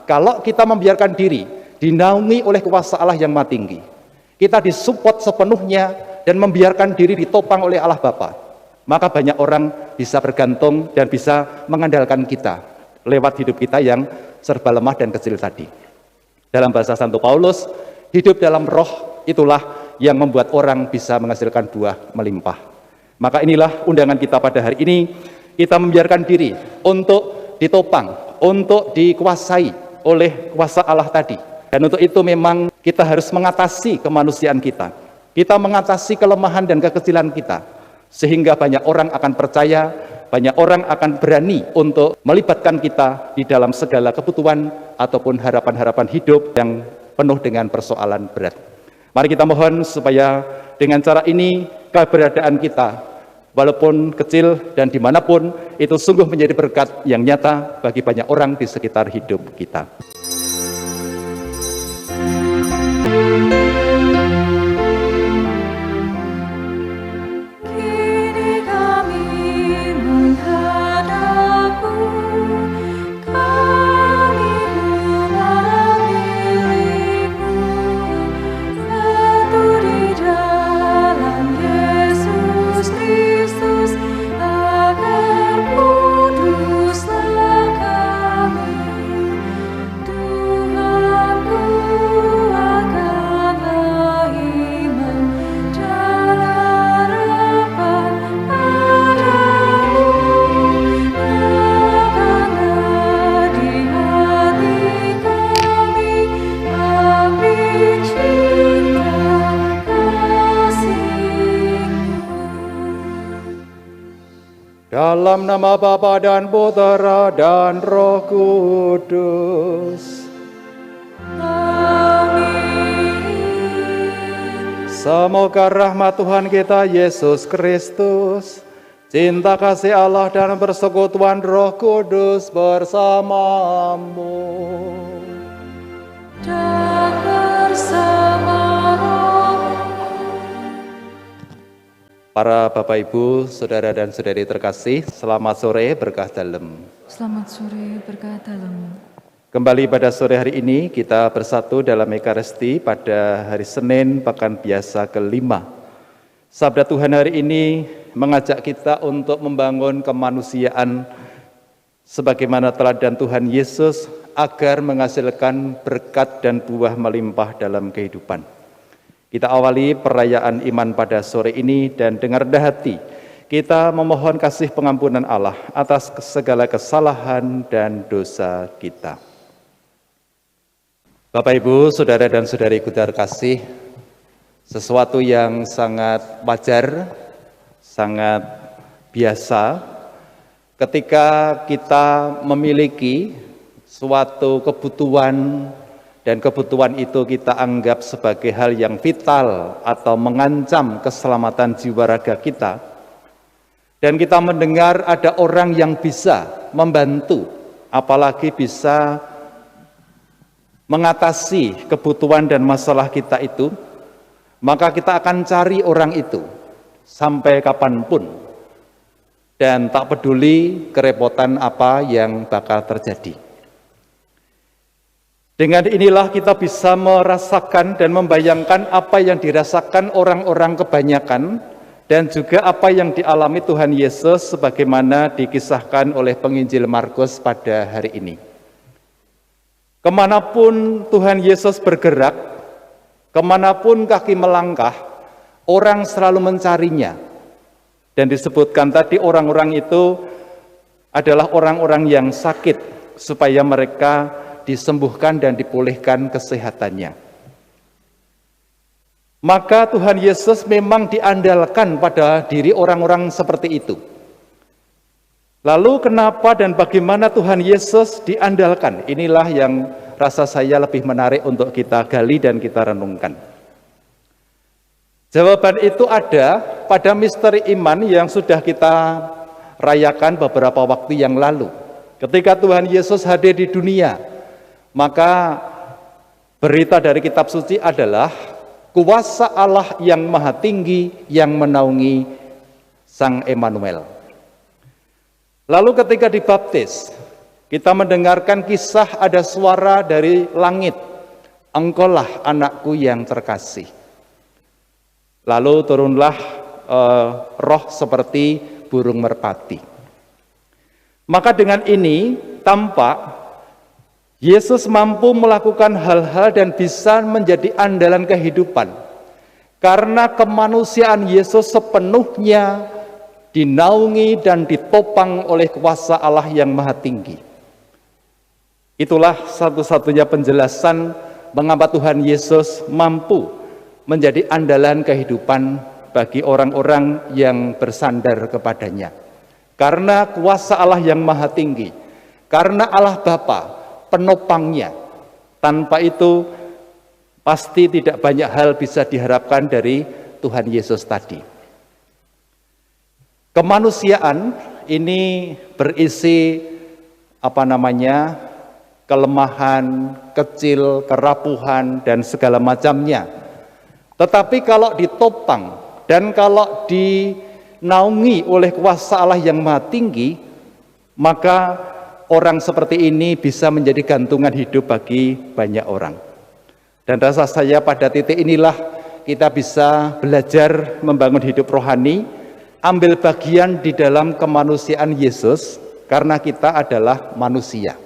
kalau kita membiarkan diri dinaungi oleh kuasa Allah yang Maha Tinggi, kita disupport sepenuhnya dan membiarkan diri ditopang oleh Allah Bapa, maka banyak orang bisa bergantung dan bisa mengandalkan kita lewat hidup kita yang serba lemah dan kecil tadi. Dalam bahasa Santo Paulus, hidup dalam roh itulah yang membuat orang bisa menghasilkan buah melimpah. Maka inilah undangan kita pada hari ini, kita membiarkan diri untuk ditopang, untuk dikuasai oleh kuasa Allah tadi. Dan untuk itu memang kita harus mengatasi kemanusiaan kita. Kita mengatasi kelemahan dan kekecilan kita, sehingga banyak orang akan percaya, banyak orang akan berani untuk melibatkan kita di dalam segala kebutuhan ataupun harapan-harapan hidup yang penuh dengan persoalan berat. Mari kita mohon supaya dengan cara ini keberadaan kita, walaupun kecil dan dimanapun, itu sungguh menjadi berkat yang nyata bagi banyak orang di sekitar hidup kita. Dalam nama Bapa dan Putera dan Roh Kudus. Amin. Semoga rahmat Tuhan kita Yesus Kristus, cinta kasih Allah dan persekutuan Roh Kudus bersamamu. Dan bersama para Bapak Ibu, Saudara dan Saudari terkasih, selamat sore berkah dalam. Selamat sore berkah dalam. Kembali pada sore hari ini kita bersatu dalam Ekaristi pada hari Senin Pekan Biasa ke-5. Sabda Tuhan hari ini mengajak kita untuk membangun kemanusiaan sebagaimana teladan Tuhan Yesus agar menghasilkan berkat dan buah melimpah dalam kehidupan. Kita awali perayaan iman pada sore ini dan dengan rendah hati kita memohon kasih pengampunan Allah atas segala kesalahan dan dosa kita. Bapak Ibu, Saudara dan Saudariku terkasih, sesuatu yang sangat wajar, sangat biasa ketika kita memiliki suatu kebutuhan dan kebutuhan itu kita anggap sebagai hal yang vital atau mengancam keselamatan jiwa raga kita. Dan kita mendengar ada orang yang bisa membantu, apalagi bisa mengatasi kebutuhan dan masalah kita itu, maka kita akan cari orang itu sampai kapanpun. Dan tak peduli kerepotan apa yang bakal terjadi. Dengan inilah kita bisa merasakan dan membayangkan apa yang dirasakan orang-orang kebanyakan dan juga apa yang dialami Tuhan Yesus sebagaimana dikisahkan oleh penginjil Markus pada hari ini. Kemanapun Tuhan Yesus bergerak, kemanapun kaki melangkah, orang selalu mencarinya. Dan disebutkan tadi orang-orang itu adalah orang-orang yang sakit supaya mereka disembuhkan dan dipulihkan kesehatannya. Maka Tuhan Yesus memang diandalkan pada diri orang-orang seperti itu. Lalu kenapa dan bagaimana Tuhan Yesus diandalkan? Inilah yang rasa saya lebih menarik untuk kita gali dan kita renungkan. Jawaban itu ada pada misteri iman yang sudah kita rayakan beberapa waktu yang lalu. Ketika Tuhan Yesus hadir di dunia, maka berita dari kitab suci adalah kuasa Allah yang maha tinggi yang menaungi Sang Emmanuel. Lalu ketika dibaptis, Kita mendengarkan kisah ada suara dari langit, "Engkaulah anakku yang terkasih." Lalu turunlah roh seperti burung merpati. Maka dengan ini tampak Yesus mampu melakukan hal-hal dan bisa menjadi andalan kehidupan. Karena kemanusiaan Yesus sepenuhnya dinaungi dan ditopang oleh kuasa Allah yang maha tinggi. Itulah satu-satunya penjelasan mengapa Tuhan Yesus mampu menjadi andalan kehidupan bagi orang-orang yang bersandar kepadanya. Karena kuasa Allah yang maha tinggi, karena Allah Bapa penopangnya. Tanpa itu pasti tidak banyak hal bisa diharapkan dari Tuhan Yesus tadi. Kemanusiaan ini berisi kelemahan, kecil, kerapuhan, dan segala macamnya. Tetapi kalau ditopang dan kalau dinaungi oleh kuasa Allah yang maha tinggi, maka orang seperti ini bisa menjadi gantungan hidup bagi banyak orang. Dan rasa saya pada titik inilah kita bisa belajar membangun hidup rohani, ambil bagian di dalam kemanusiaan Yesus, karena kita adalah manusia.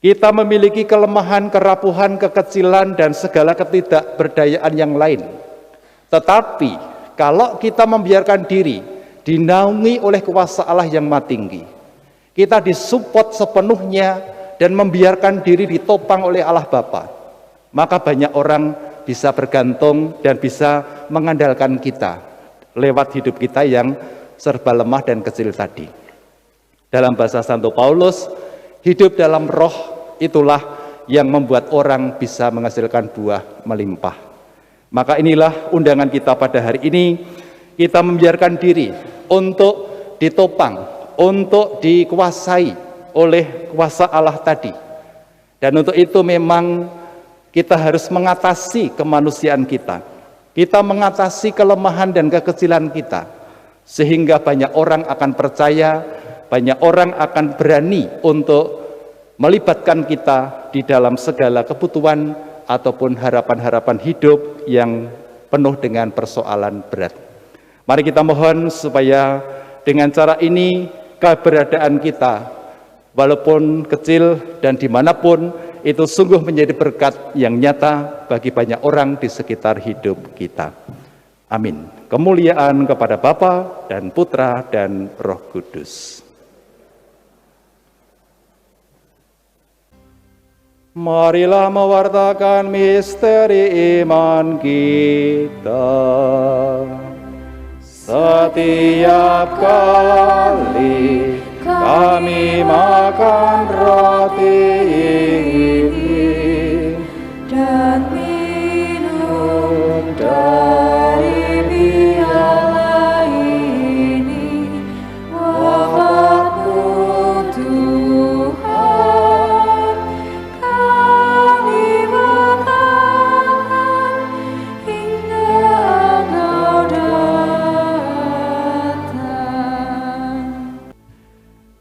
Kita memiliki kelemahan, kerapuhan, kekecilan, dan segala ketidakberdayaan yang lain. Tetapi kalau kita membiarkan diri dinaungi oleh kuasa Allah yang maha tinggi, kita disupport sepenuhnya dan membiarkan diri ditopang oleh Allah Bapa, maka banyak orang bisa bergantung dan bisa mengandalkan kita lewat hidup kita yang serba lemah dan kecil tadi. Dalam bahasa Santo Paulus, hidup dalam roh itulah yang membuat orang bisa menghasilkan buah melimpah. Maka inilah undangan kita pada hari ini, kita membiarkan diri untuk ditopang, untuk dikuasai oleh kuasa Allah tadi. Dan untuk itu memang kita harus mengatasi kemanusiaan kita. Kita mengatasi kelemahan dan kekecilan kita, sehingga banyak orang akan percaya, banyak orang akan berani untuk melibatkan kita di dalam segala kebutuhan ataupun harapan-harapan hidup yang penuh dengan persoalan berat. Mari kita mohon supaya dengan cara ini keberadaan kita, walaupun kecil dan dimanapun, itu sungguh menjadi berkat yang nyata bagi banyak orang di sekitar hidup kita. Amin. Kemuliaan kepada Bapa dan Putra dan Roh Kudus. Marilah mewartakan misteri iman kita. Setiap kali kami makan roti ini dan minum dari piala ini, wafat-Mu Tuhan, kami makan hingga Engkau datang.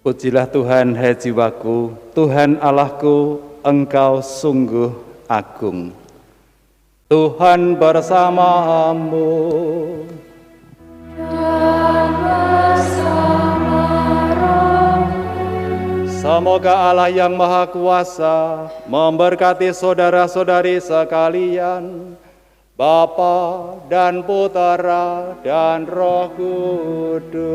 Pujilah Tuhan, hai jiwaku, Tuhan Allahku, Engkau sungguh agung. Tuhan bersamamu Dan bersama rohmu. Semoga Allah yang Maha Kuasa memberkati saudara-saudari sekalian, Bapa dan Putra dan Roh Kudus.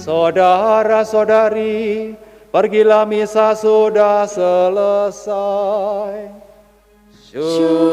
Saudara-saudari, pergilah misa sudah selesai. Syukur